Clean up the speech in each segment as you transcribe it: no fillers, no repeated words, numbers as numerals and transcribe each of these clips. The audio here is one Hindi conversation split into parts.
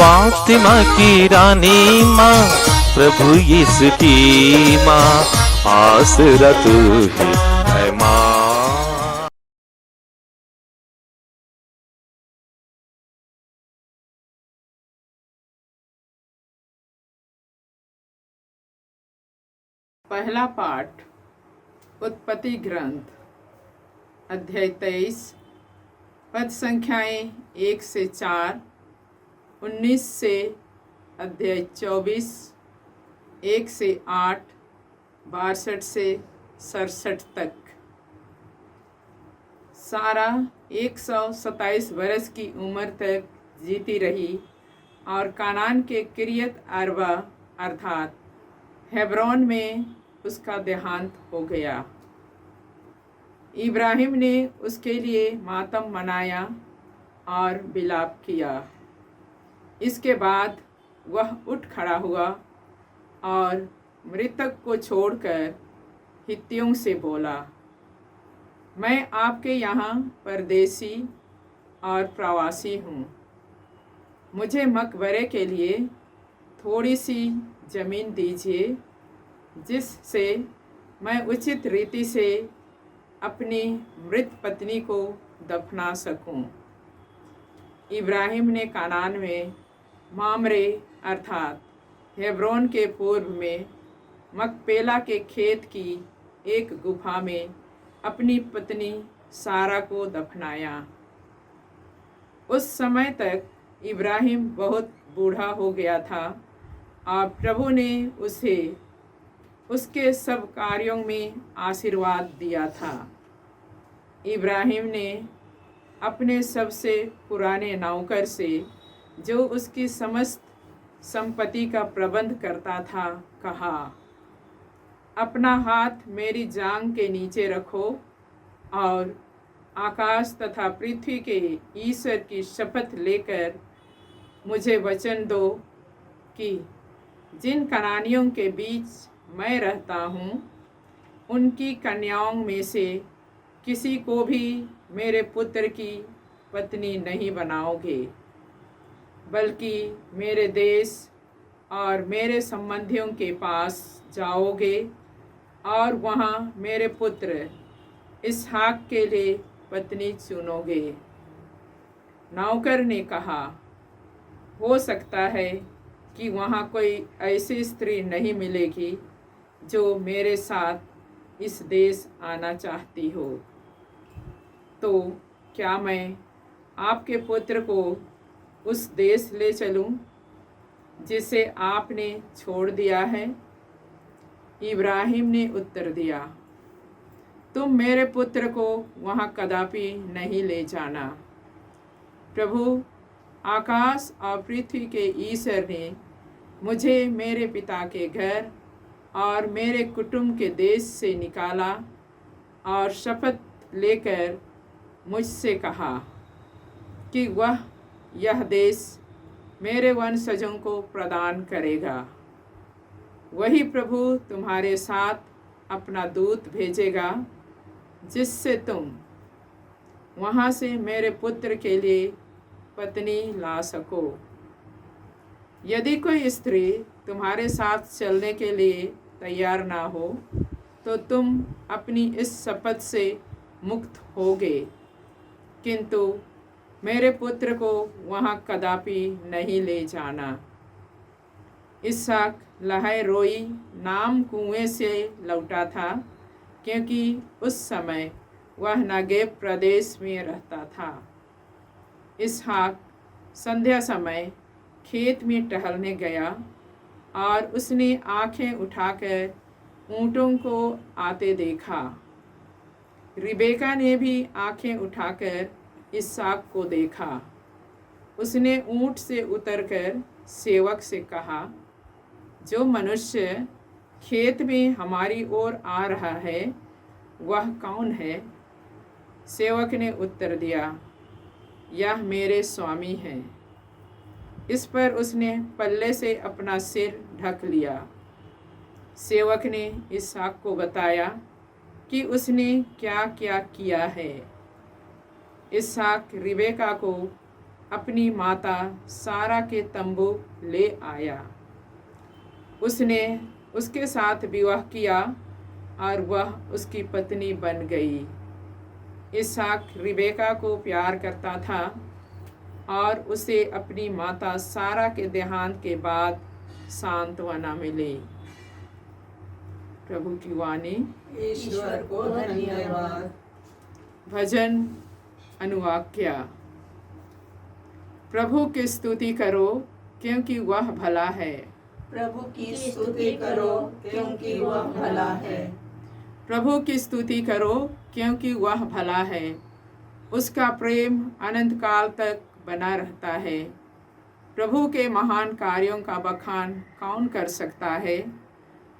फातिमा की रानी माँ, प्रभु यीशु की माँ, आसरा तू ही है माँ। पहला पाठ उत्पत्ति ग्रंथ अध्याय 23 पद संख्याएं 1 से 4, 19 से अध्याय 24, 1 से 8, 62 से 67 तक। सारा 127 वर्ष की उम्र तक जीती रही और कानान के किरियत अरबा अर्थात हेब्रोन में उसका देहांत हो गया। इब्राहिम ने उसके लिए मातम मनाया और विलाप किया। इसके बाद वह उठ खड़ा हुआ और मृतक को छोड़कर हित्तियों से बोला, मैं आपके यहाँ परदेसी और प्रवासी हूँ। मुझे मकबरे के लिए थोड़ी सी ज़मीन दीजिए जिससे मैं उचित रीति से अपनी मृत पत्नी को दफना सकूं। इब्राहिम ने कानान में मामरे अर्थात हेब्रोन के पूर्व में मकपेला के खेत की एक गुफा में अपनी पत्नी सारा को दफनाया। उस समय तक इब्राहिम बहुत बूढ़ा हो गया था और प्रभु ने उसे उसके सब कार्यों में आशीर्वाद दिया था। इब्राहिम ने अपने सबसे पुराने नौकर से, जो उसकी समस्त संपत्ति का प्रबंध करता था, कहा, अपना हाथ मेरी जांघ के नीचे रखो और आकाश तथा पृथ्वी के ईश्वर की शपथ लेकर मुझे वचन दो कि जिन कनानियों के बीच मैं रहता हूँ उनकी कन्याओं में से किसी को भी मेरे पुत्र की पत्नी नहीं बनाओगे, बल्कि मेरे देश और मेरे संबंधियों के पास जाओगे और वहाँ मेरे पुत्र इसहाक के लिए पत्नी चुनोगे। नौकर ने कहा, हो सकता है कि वहाँ कोई ऐसी स्त्री नहीं मिलेगी जो मेरे साथ इस देश आना चाहती हो, तो क्या मैं आपके पुत्र को उस देश ले चलूं जिसे आपने छोड़ दिया है? इब्राहिम ने उत्तर दिया, तुम मेरे पुत्र को वहाँ कदापि नहीं ले जाना। प्रभु आकाश और पृथ्वी के ईश्वर ने मुझे मेरे पिता के घर और मेरे कुटुंब के देश से निकाला और शपथ लेकर मुझसे कहा कि वह यह देश मेरे वंशजों को प्रदान करेगा। वही प्रभु तुम्हारे साथ अपना दूत भेजेगा जिससे तुम वहाँ से मेरे पुत्र के लिए पत्नी ला सको। यदि कोई स्त्री तुम्हारे साथ चलने के लिए तैयार ना हो तो तुम अपनी इस शपथ से मुक्त होगे, किंतु मेरे पुत्र को वहाँ कदापि नहीं ले जाना। इसहाक लहै रोई नाम कुएं से लौटा था, क्योंकि उस समय वह नगेब प्रदेश में रहता था। इसहाक संध्या समय खेत में टहलने गया और उसने आंखें उठाकर ऊँटों को आते देखा। रिबेका ने भी आंखें उठाकर इसहाक को देखा। उसने ऊँट से उतरकर सेवक से कहा, जो मनुष्य खेत में हमारी ओर आ रहा है वह कौन है? सेवक ने उत्तर दिया, यह मेरे स्वामी हैं। इस पर उसने पल्ले से अपना सिर ढक लिया। सेवक ने इसहाक को बताया कि उसने क्या क्या किया है। इसहाक रिबेका को अपनी माता सारा के तंबू ले आया। उसने उसके साथ विवाह किया और वह उसकी पत्नी बन गई। इसहाक रिबेका को प्यार करता था और उसे अपनी माता सारा के देहांत के बाद सांत्वना मिली। प्रभु की वाणी। ईश्वर को धन्यवाद। भजन अनुवाक्या। प्रभु की स्तुति करो क्योंकि वह भला है। प्रभु की स्तुति करो क्योंकि वह भला है। प्रभु की स्तुति करो क्योंकि वह भला है। उसका प्रेम अनंत काल तक बना रहता है। प्रभु के महान कार्यों का बखान कौन कर सकता है?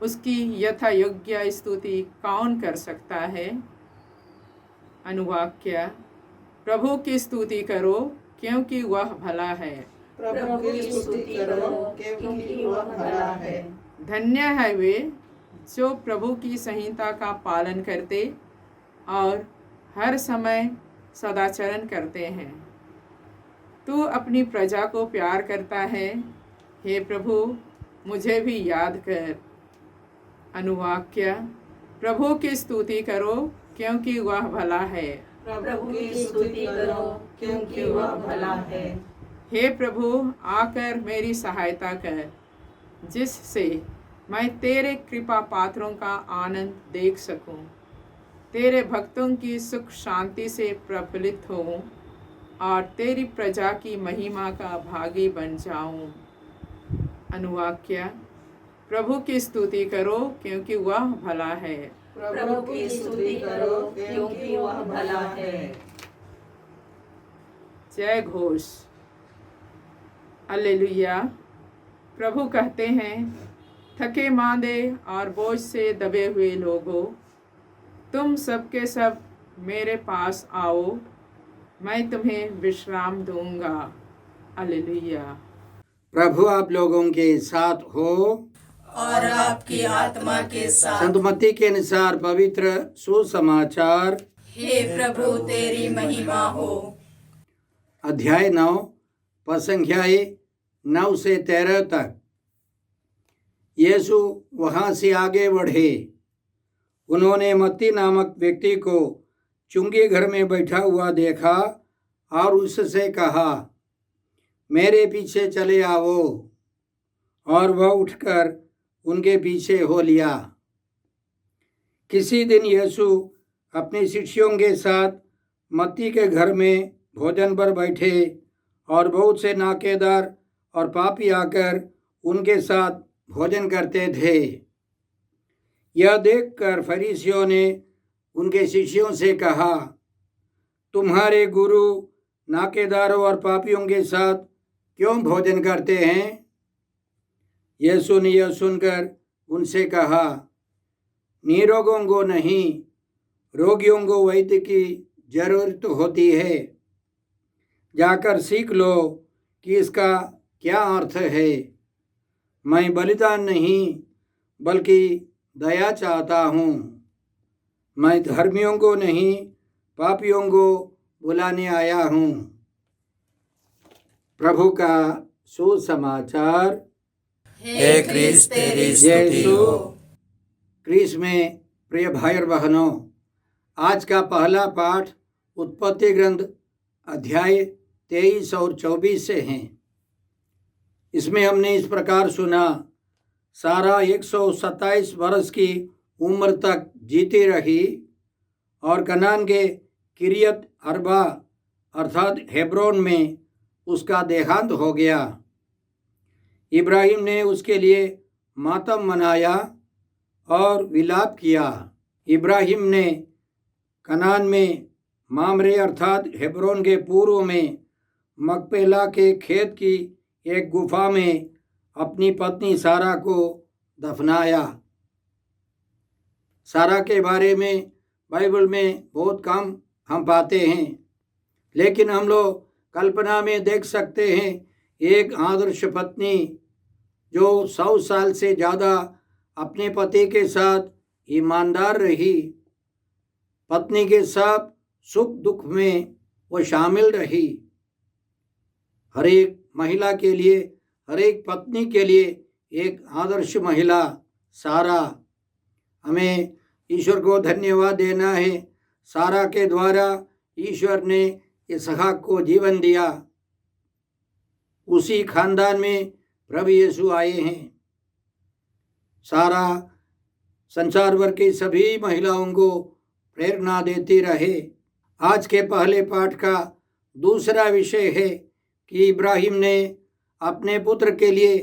उसकी यथा योग्य स्तुति कौन कर सकता है? अनुवाक्य। प्रभु की स्तुति करो क्योंकि वह भला है। प्रभु की स्तुति करो क्योंकि वह भला है। धन्य है वे जो प्रभु की संहिता का पालन करते और हर समय सदाचरण करते हैं। तू अपनी प्रजा को प्यार करता है। हे प्रभु, मुझे भी याद कर। अनुवाक्य। प्रभु की स्तुति करो क्योंकि वह भला है। प्रभु की स्तुति करो क्योंकि वह भला है। हे प्रभु, आकर मेरी सहायता कर, जिससे मैं तेरे कृपा पात्रों का आनंद देख सकूं, तेरे भक्तों की सुख शांति से प्रफुल्लित होऊं और तेरी प्रजा की महिमा का भागी बन जाऊं। अनुवाक्य। प्रभु की स्तुति करो क्योंकि वह भला है। प्रभु की स्तुति करो क्योंकि वह भला है। जय घोष। हालेलुया। प्रभु कहते हैं, थके मांदे और बोझ से दबे हुए लोगों, तुम सबके सब मेरे पास आओ, मैं तुम्हें विश्राम दूंगा। हालेलुया। प्रभु आप लोगों के साथ हो और आपकी आत्मा के साथ। संत मत्ती के अनुसार पवित्र सुसमाचार। हे प्रभु तेरी महिमा हो। अध्याय 9 पद संख्याएं 9 से 13 तक। यीशु वहाँ से आगे बढ़े। उन्होंने मत्ती नामक व्यक्ति को चुंगी घर में बैठा हुआ देखा और उससे कहा, मेरे पीछे चले आओ। और वह उठकर उनके पीछे हो लिया। किसी दिन यीशु अपने शिष्यों के साथ मत्ती के घर में भोजन पर बैठे और बहुत से नाकेदार और पापी आकर उनके साथ भोजन करते थे। यह देखकर फरीसियों ने उनके शिष्यों से कहा, तुम्हारे गुरु नाकेदारों और पापियों के साथ क्यों भोजन करते हैं? यीशु ने यह सुनकर उनसे कहा, निरोगों को नहीं, रोगियों को वैद्य की जरूरत होती है। जाकर सीख लो कि इसका क्या अर्थ है। मैं बलिदान नहीं बल्कि दया चाहता हूँ। मैं धर्मियों को नहीं पापियों को बुलाने आया हूँ। प्रभु का सुसमाचार। हे क्रिस्त तेरी स्तुति हो। क्रिस्त में प्रिय भाई और बहनों, आज का पहला पाठ उत्पत्ति ग्रंथ अध्याय 23 और 24 से हैं। इसमें हमने इस प्रकार सुना, सारा 127 वर्ष की उम्र तक जीती रही और कनान के किरियत अरबा अर्थात हेब्रोन में उसका देहांत हो गया। इब्राहिम ने उसके लिए मातम मनाया और विलाप किया। इब्राहिम ने कनान में मामरे अर्थात हेब्रोन के पूर्व में मकपेला के खेत की एक गुफा में अपनी पत्नी सारा को दफनाया। सारा के बारे में बाइबल में बहुत कम हम पाते हैं, लेकिन हम लोग कल्पना में देख सकते हैं एक आदर्श पत्नी जो 100 साल से ज़्यादा अपने पति के साथ ईमानदार रही, पत्नी के साथ सुख दुख में वो शामिल रही। हर एक महिला के लिए, हर एक पत्नी के लिए एक आदर्श महिला सारा। हमें ईश्वर को धन्यवाद देना है। सारा के द्वारा ईश्वर ने इसहाक को जीवन दिया। उसी खानदान में प्रभु यीशु आए हैं। सारा संसार भर की सभी महिलाओं को प्रेरणा देती रहे। आज के पहले पाठ का दूसरा विषय है कि इब्राहिम ने अपने पुत्र के लिए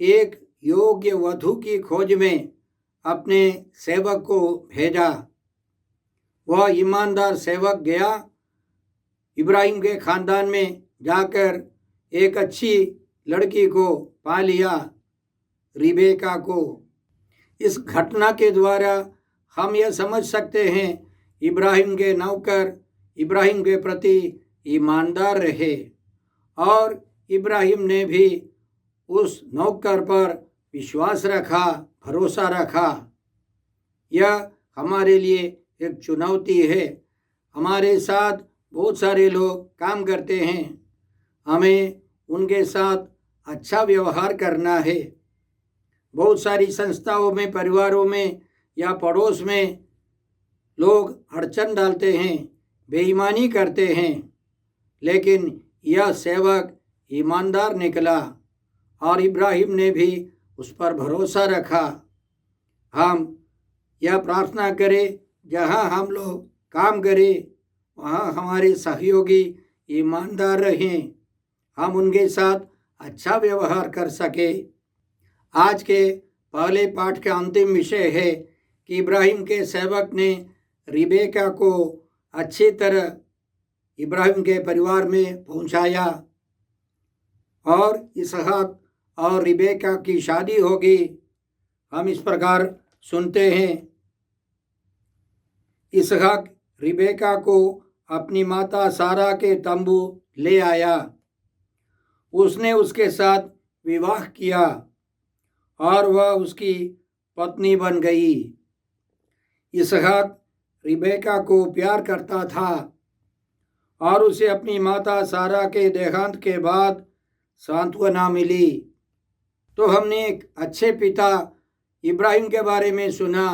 एक योग्य वधू की खोज में अपने सेवक को भेजा। वह ईमानदार सेवक गया, इब्राहिम के खानदान में जाकर एक अच्छी लड़की को पा लिया, रिबेका को। इस घटना के द्वारा हम यह समझ सकते हैं इब्राहिम के नौकर इब्राहिम के प्रति ईमानदार रहे और इब्राहिम ने भी उस नौकर पर विश्वास रखा, भरोसा रखा। यह हमारे लिए एक चुनौती है। हमारे साथ बहुत सारे लोग काम करते हैं, हमें उनके साथ अच्छा व्यवहार करना है। बहुत सारी संस्थाओं में, परिवारों में या पड़ोस में लोग अड़चन डालते हैं, बेईमानी करते हैं, लेकिन यह सेवक ईमानदार निकला और इब्राहिम ने भी उस पर भरोसा रखा। हम यह प्रार्थना करें, जहाँ हम लोग काम करें वहाँ हमारे सहयोगी ईमानदार रहें, हम उनके साथ अच्छा व्यवहार कर सके। आज के पहले पाठ का अंतिम विषय है कि इब्राहिम के सेवक ने रिबेका को अच्छी तरह इब्राहिम के परिवार में पहुंचाया और इसहाक और रिबेका की शादी होगी। हम इस प्रकार सुनते हैं, इसहाक रिबेका को अपनी माता सारा के तंबू ले आया। उसने उसके साथ विवाह किया और वह उसकी पत्नी बन गई। इसहाक रिबेका को प्यार करता था और उसे अपनी माता सारा के देहांत के बाद सांत्वना मिली। तो हमने एक अच्छे पिता इब्राहिम के बारे में सुना।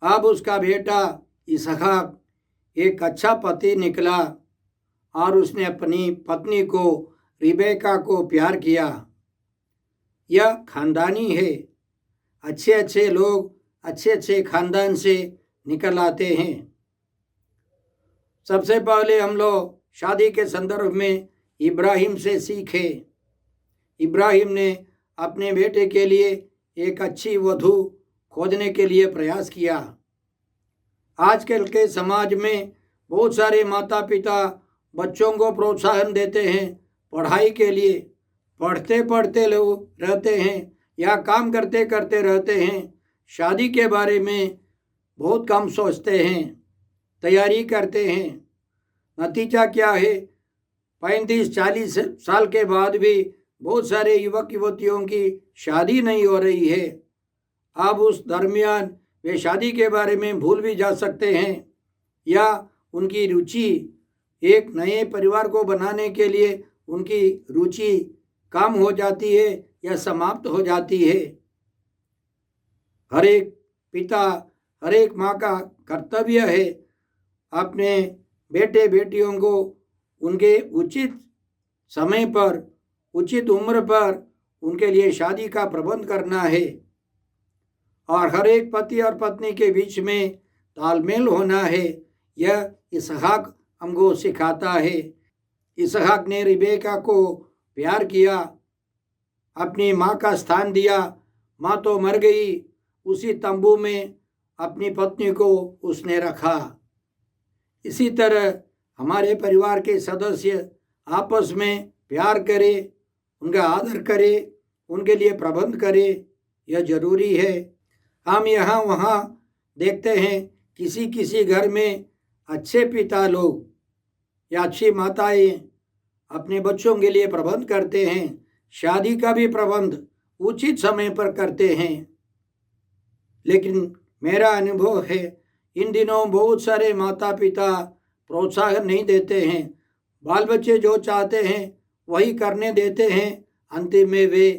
अब उसका बेटा इसहाक एक अच्छा पति निकला और उसने अपनी पत्नी को रिबेका को प्यार किया। यह खानदानी है। अच्छे अच्छे लोग अच्छे अच्छे खानदान से निकल आते हैं। सबसे पहले हम लोग शादी के संदर्भ में इब्राहिम से सीखे। इब्राहिम ने अपने बेटे के लिए एक अच्छी वधू खोजने के लिए प्रयास किया। आजकल के समाज में बहुत सारे माता पिता बच्चों को प्रोत्साहन देते हैं पढ़ाई के लिए। पढ़ते पढ़ते लोग रहते हैं या काम करते करते रहते हैं, शादी के बारे में बहुत कम सोचते हैं, तैयारी करते हैं। नतीजा क्या है, 35-40 साल के बाद भी बहुत सारे युवक युवतियों की शादी नहीं हो रही है। अब उस दरमियान वे शादी के बारे में भूल भी जा सकते हैं या उनकी रुचि एक नए परिवार को बनाने के लिए उनकी रुचि कम हो जाती है या समाप्त हो जाती है। हर एक पिता, हर एक माँ का कर्तव्य है अपने बेटे बेटियों को उनके उचित समय पर, उचित उम्र पर उनके लिए शादी का प्रबंध करना है। और हर एक पति और पत्नी के बीच में तालमेल होना है। यह इसहाक हमको सिखाता है। इसहाक ने रिबेका को प्यार किया, अपनी माँ का स्थान दिया। माँ तो मर गई, उसी तंबू में अपनी पत्नी को उसने रखा। इसी तरह हमारे परिवार के सदस्य आपस में प्यार करें, उनका आदर करें, उनके लिए प्रबंध करें, यह जरूरी है। हम यहाँ वहाँ देखते हैं किसी किसी घर में अच्छे पिता लोग या अच्छी माताएं अपने बच्चों के लिए प्रबंध करते हैं, शादी का भी प्रबंध उचित समय पर करते हैं। लेकिन मेरा अनुभव है इन दिनों बहुत सारे माता पिता प्रोत्साहन नहीं देते हैं। बाल बच्चे जो चाहते हैं वही करने देते हैं। अंतिम में वे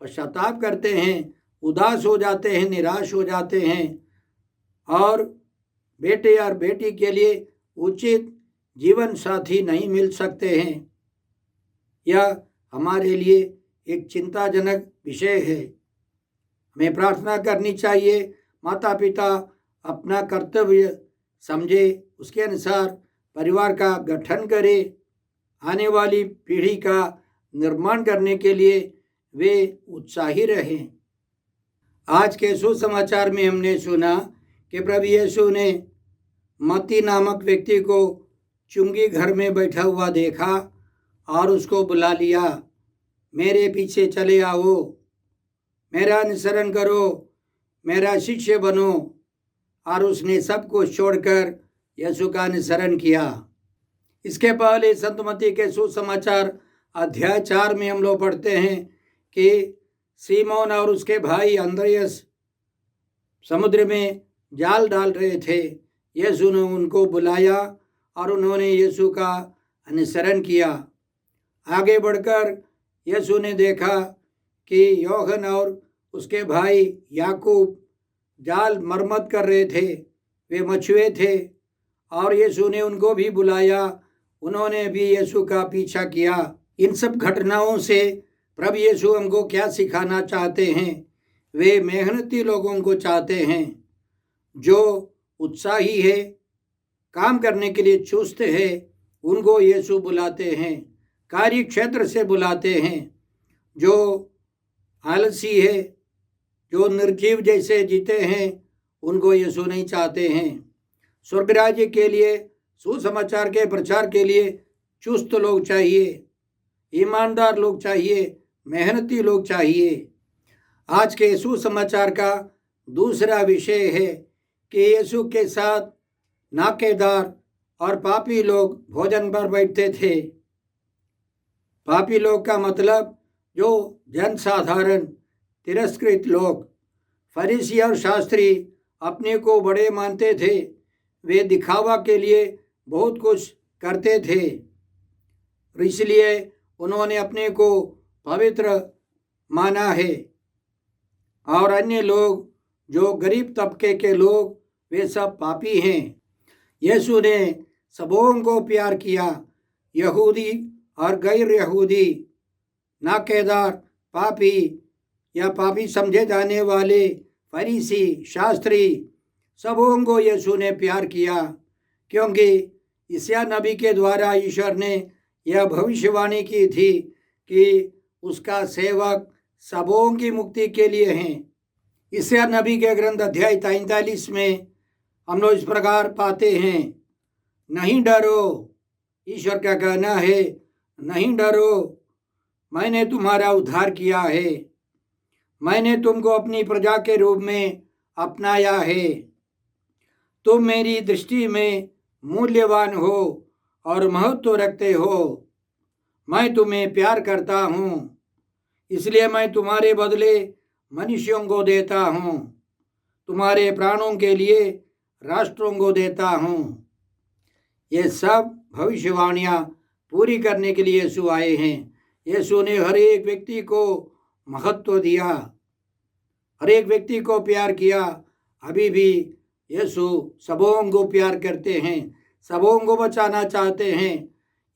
पश्चाताप करते हैं, उदास हो जाते हैं, निराश हो जाते हैं और बेटे और बेटी के लिए उचित जीवन साथी नहीं मिल सकते हैं। यह हमारे लिए एक चिंताजनक विषय है। हमें प्रार्थना करनी चाहिए, माता पिता अपना कर्तव्य समझे, उसके अनुसार परिवार का गठन करे, आने वाली पीढ़ी का निर्माण करने के लिए वे उत्साही रहें। आज के सुसमाचार में हमने सुना कि प्रभु यीशु ने मत्ती नामक व्यक्ति को चुंगी घर में बैठा हुआ देखा और उसको बुला लिया, मेरे पीछे चले आओ, मेरा अनुसरण करो, मेरा शिष्य बनो। और उसने सब कुछ छोड़कर यीशु का अनुसरण किया। इसके पहले संत मत्ती के सुसमाचार अध्याय 4 में हम लोग पढ़ते हैं कि सीमोन और उसके भाई अंद्रयास समुद्र में जाल डाल रहे थे। यीशु ने उनको बुलाया और उन्होंने यीशु का अनुसरण किया। आगे बढ़कर यीशु ने देखा कि यूहन्ना और उसके भाई याकूब जाल मरम्मत कर रहे थे, वे मछुए थे और यीशु ने उनको भी बुलाया, उन्होंने भी यीशु का पीछा किया। इन सब घटनाओं से प्रभु यीशु हमको क्या सिखाना चाहते हैं? वे मेहनती लोगों को चाहते हैं जो उत्साही है, काम करने के लिए चुस्त है, उनको यीशु बुलाते हैं। कार्य क्षेत्र से बुलाते हैं। जो आलसी है, जो निर्जीव जैसे जीते हैं, उनको यीशु नहीं चाहते हैं। स्वर्ग राज्य के लिए, सुसमाचार के प्रचार के लिए चुस्त लोग चाहिए, ईमानदार लोग चाहिए, मेहनती लोग चाहिए। आज के सुसमाचार का दूसरा विषय है कि यीशु के साथ नाकेदार और पापी लोग भोजन पर बैठते थे। पापी लोग का मतलब जो जनसाधारण, तिरस्कृत लोग। फरीसी और शास्त्री अपने को बड़े मानते थे, वे दिखावा के लिए बहुत कुछ करते थे, इसलिए उन्होंने अपने को पवित्र माना है। और अन्य लोग जो गरीब तबके के लोग, वे सब पापी हैं। यीशु ने सबों को प्यार किया, यहूदी और गैर यहूदी, नाकेदार, पापी या पापी समझे जाने वाले, फरीसी, शास्त्री, सबों को यीशु ने प्यार किया, क्योंकि यशायाह नबी के द्वारा ईश्वर ने यह भविष्यवाणी की थी कि उसका सेवक सबों की मुक्ति के लिए हैं। यशायाह नबी के ग्रंथ अध्याय 43 में हम लोग इस प्रकार पाते हैं, नहीं डरो, ईश्वर का कहना है, नहीं डरो, मैंने तुम्हारा उद्धार किया है, मैंने तुमको अपनी प्रजा के रूप में अपनाया है, तुम मेरी दृष्टि में मूल्यवान हो और महत्व रखते हो, मैं तुम्हें प्यार करता हूँ, इसलिए मैं तुम्हारे बदले मनुष्यों को देता हूँ, तुम्हारे प्राणों के लिए राष्ट्रों को देता हूँ। ये सब भविष्यवाणियाँ पूरी करने के लिए यीशु आए हैं। यीशु ने हर एक व्यक्ति को महत्व दिया, हर एक व्यक्ति को प्यार किया। अभी भी यीशु सबों को प्यार करते हैं, सबों को बचाना चाहते हैं।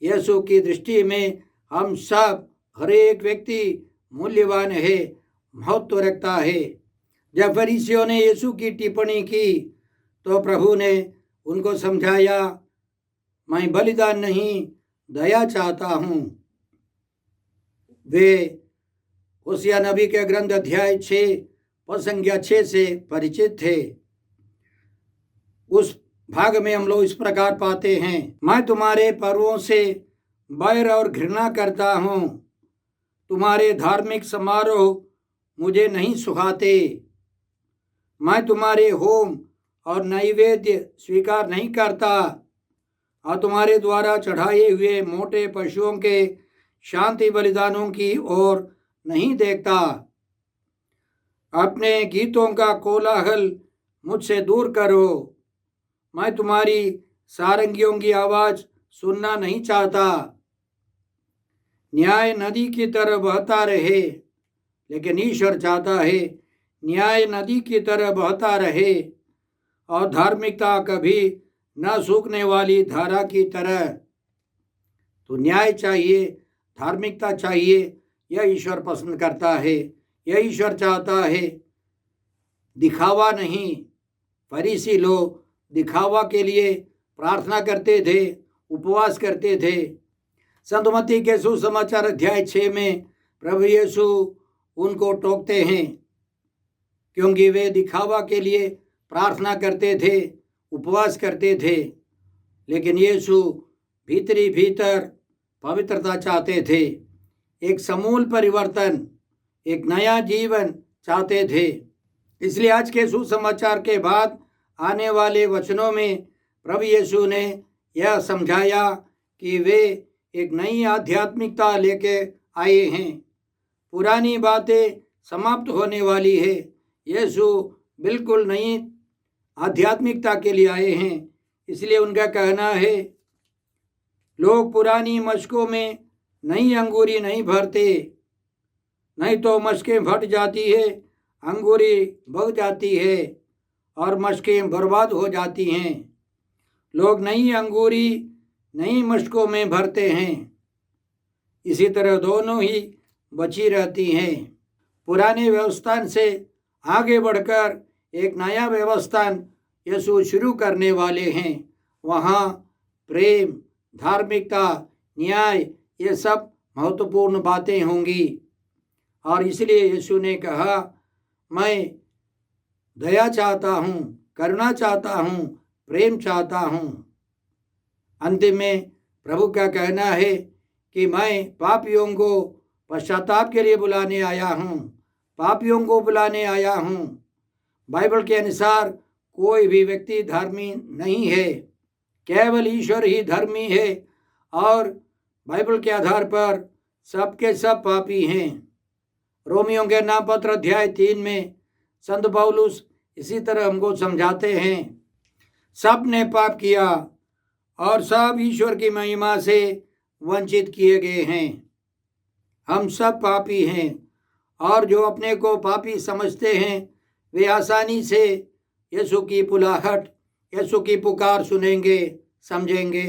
यीशु की दृष्टि में हम सब, हर एक व्यक्ति मूल्यवान है, महत्व रखता है। जब फरीसियों ने यीशु की टिप्पणी की तो प्रभु ने उनको समझाया, मैं बलिदान नहीं, दया चाहता हूँ। वे होशिया नबी के ग्रंथ अध्याय 6 पद संख्या 6 से परिचित थे। उस भाग में हम लोग इस प्रकार पाते हैं, मैं तुम्हारे पर्वों से बैर और घृणा करता हूँ, तुम्हारे धार्मिक समारोह मुझे नहीं सुहाते, मैं तुम्हारे होम और नैवेद्य स्वीकार नहीं करता और तुम्हारे द्वारा चढ़ाए हुए मोटे पशुओं के शांति बलिदानों की ओर नहीं देखता। अपने गीतों का कोलाहल मुझसे दूर करो, मैं तुम्हारी सारंगियों की आवाज़ सुनना नहीं चाहता। न्याय नदी की तरह बहता रहे, लेकिन ईश्वर चाहता है न्याय नदी की तरह बहता रहे और धार्मिकता कभी न सूखने वाली धारा की तरह। तो न्याय चाहिए, धार्मिकता चाहिए, यह ईश्वर पसंद करता है, यह ईश्वर चाहता है, दिखावा नहीं। फरीसी लोग दिखावा के लिए प्रार्थना करते थे, उपवास करते थे। संत मत्ती के सुसमाचार अध्याय 6 में प्रभु यीशु उनको टोकते हैं, क्योंकि वे दिखावा के लिए प्रार्थना करते थे, उपवास करते थे, लेकिन यीशु भीतरी भीतर पवित्रता चाहते थे, एक समूल परिवर्तन, एक नया जीवन चाहते थे। इसलिए आज के सुसमाचार के बाद आने वाले वचनों में प्रभु यीशु ने यह समझाया कि वे एक नई आध्यात्मिकता लेके आए हैं। पुरानी बातें समाप्त होने वाली है। यीशु बिल्कुल नई आध्यात्मिकता के लिए आए हैं। इसलिए उनका कहना है, लोग पुरानी मशकों में नई अंगूरी नहीं भरते, नहीं तो मशकें फट जाती है, अंगूरी बग जाती है और मशकें बर्बाद हो जाती हैं। लोग नई अंगूरी नई मशकों में भरते हैं, इसी तरह दोनों ही बची रहती हैं। पुराने व्यवस्थान से आगे बढ़कर एक नया व्यवस्थान यीशु शुरू करने वाले हैं। वहाँ प्रेम, धार्मिकता, न्याय, ये सब महत्वपूर्ण बातें होंगी। और इसलिए यीशु ने कहा, मैं दया चाहता हूँ, करुणा चाहता हूँ, प्रेम चाहता हूँ। अंतिम में प्रभु का कहना है कि मैं पापियों को पश्चाताप के लिए बुलाने आया हूँ, पापियों को बुलाने आया हूँ। बाइबल के अनुसार कोई भी व्यक्ति धर्मी नहीं है, केवल ईश्वर ही धर्मी है और बाइबल के आधार पर सबके सब पापी हैं। रोमियों के नाम पत्र अध्याय 3 में संत पौलुस इसी तरह हमको समझाते हैं, सब ने पाप किया और सब ईश्वर की महिमा से वंचित किए गए हैं। हम सब पापी हैं और जो अपने को पापी समझते हैं वे आसानी से यीशु की बुलाहट, यीशु की पुकार सुनेंगे, समझेंगे।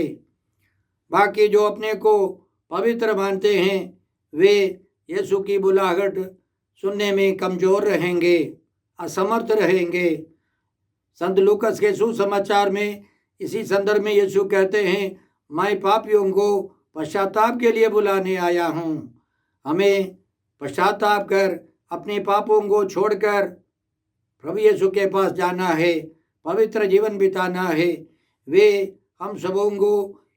बाकी जो अपने को पवित्र मानते हैं वे यीशु की बुलाहट सुनने में कमज़ोर रहेंगे, असमर्थ रहेंगे। संत लूकस के सुसमाचार में इसी संदर्भ में यीशु कहते हैं, मैं पापियों को पश्चाताप के लिए बुलाने आया हूँ। हमें पश्चाताप कर अपने पापों को छोड़कर प्रभु यीशु के पास जाना है, पवित्र जीवन बिताना है। वे हम सबों को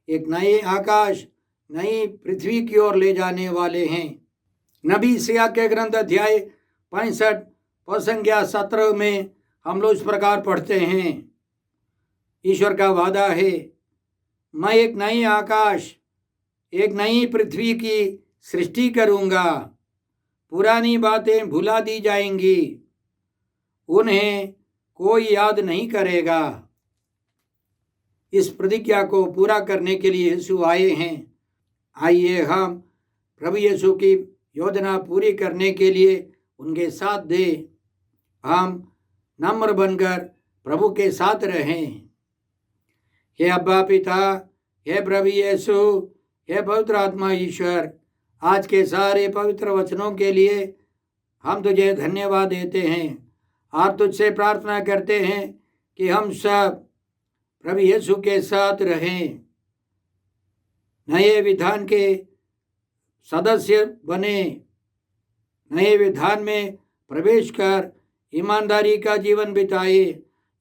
एक नए आकाश, नई पृथ्वी की ओर ले जाने वाले हैं। नबी यशायाह के ग्रंथ अध्याय 65 पद 17 में हम लोग इस प्रकार पढ़ते हैं, ईश्वर का वादा है, मैं एक नई आकाश, एक नई पृथ्वी की सृष्टि करूँगा, पुरानी बातें भुला दी जाएंगी, उन्हें कोई याद नहीं करेगा। इस प्रतिज्ञा को पूरा करने के लिए यीशु आए हैं। आइए हम प्रभु यीशु की योजना पूरी करने के लिए उनके साथ दे। हम नम्र बनकर प्रभु के साथ रहें। हे अब्बा पिता, हे प्रभु यीशु, हे पवित्र आत्मा ईश्वर, आज के सारे पवित्र वचनों के लिए हम तुझे धन्यवाद देते हैं और तुझसे प्रार्थना करते हैं कि हम सब प्रभु यीशु के साथ रहें, नए विधान के सदस्य बने, नए विधान में प्रवेश कर ईमानदारी का जीवन बिताए,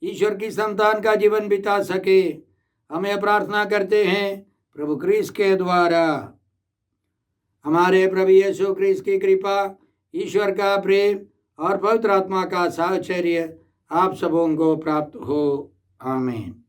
ईश्वर की संतान का जीवन बिता सके। हमें प्रार्थना करते हैं प्रभु क्रिस्त के द्वारा। हमारे प्रभु यीशु क्रिस्त की कृपा, ईश्वर का प्रेम और पवित्र आत्मा का साहचर्य आप सबों को प्राप्त हो। आमीन।